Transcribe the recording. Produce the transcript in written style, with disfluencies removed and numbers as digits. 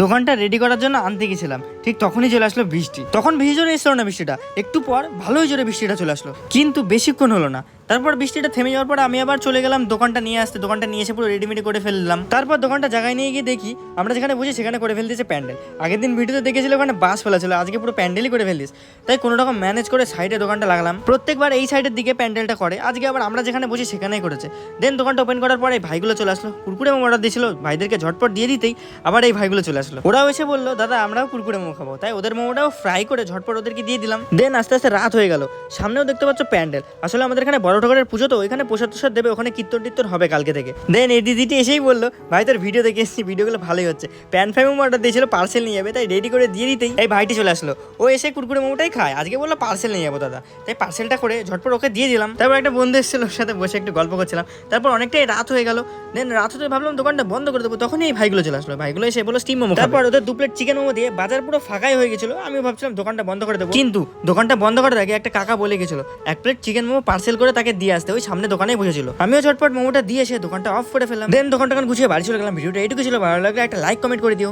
দোকানটা রেডি করার জন্য আনতে গেছিলাম, ঠিক তখনই চলে আসলো বৃষ্টি। তখন বেশি জোরে এসলো না বৃষ্টিটা, একটু পর ভালোই জোরে বৃষ্টিটা চলে আসলো, কিন্তু বেশিক্ষণ হলো না। তারপর বৃষ্টিটা থেমে যাওয়ার পর আমি আবার চলে গেলাম দোকানটা নিয়ে আসতে। দোকানটা নিয়ে এসে পুরো রেডিমেডি করে ফেললাম। তারপর দোকানটা জায়গায় নিয়ে গিয়ে দেখি আমরা যেখানে বসে সেখানে করে ফেলতেছে প্যান্ডেল। আগের দিন ভিডিওতে দেখেছিল ওখানে বাস ফেলা ছিল, আজকে পুরো প্যান্ডেলই করে ফেলিস। তাই কোনো রকম ম্যানেজ করে সাইডে দোকানটা লাগালাম। প্রত্যেকবার এই সাইডের দিকে প্যান্ডেলটা করে, আজকে আবার আমরা যেখানে বসি সেখানেই করেছে। দেন দোকানটা ওপেন করার পরে ভাইগুলো চলে আসলো, কুরকুরে মোমো অর্ডার দিয়েছিল, ভাইদেরকে ঝটপট দিয়ে দিতেই আবার এই ভাইগুলো চলে আসলো। ওরাও এসে বললো দাদা আমরাও কুরকুরে মোমো খাবো, তাই ওদের মোমোটাও ফ্রাই করে ঝটপট ওদেরকে দিয়ে দিলাম। দেন আস্তে আস্তে রাত হয়ে গেল। সামনেও দেখতে পাচ্ছ প্যান্ডেল, আসলে আমাদের এখানে বড় ঠাকুরের পুজো, তো ওইখানে প্রসাদ টসাদ দেবে, ওখানে কীর্তন টির্তন হবে কালকে থেকে। দেন এই দিদিটি এসেই বললো ভাই তোর ভিডিও দেখে এসেছি, ভিডিওগুলো ভালোই হচ্ছে। প্যান ফ্রাই মোমো অর্ডার দিয়েছিল, পার্সেল নিয়ে যাবে, তাই রেডি করে দিয়ে দিতেই এই ভাইটি চলে আসলো। ও এসে কুরকুরে মোমোটাই খায়, আজকে বললো পার্সেল নিয়ে যাবো দাদা, তাই পার্সেলটা করে ঝটপট ওকে দিয়ে দিলাম। তারপর একটা বন্ধু এসেছিল, ওর সাথে বসে একটু গল্প করছিলাম। তারপর অনেকটাই রাত হয়ে গেল। দেন রাত হতে ভাবলাম দোকানটা বন্ধ করে দেবো, তখনই এই ভাইগুলো চলে আসলো। ভাইগুলো এসে বললো স্টিম মোমো। তারপর ওদের 2 প্লেট চিকেন মোমো দিয়ে বাজার পুরো ফাঁকাই হয়ে গেছিল। আমি ভাবছিলাম দোকানটা বন্ধ করে দেবো, কিন্তু দোকানটা বন্ধ করার আগে একটা কাকা বলে গেছিল 1 প্লেট চিকেন মোমো পার্সেল করে তাকে দিয়ে আসতে, ওই সামনে দোকানেই বসেছিল। আমিও ঝটপট মোমোটা দিয়ে এসে দোকানটা অফ করে ফেললাম। দেন দোকানটা গুছিয়ে বাড়ি চলে গেলাম। ভিডিওটা এইটুকু ছিল, ভালো লাগলে একটা লাইক কমেন্ট করে দিও।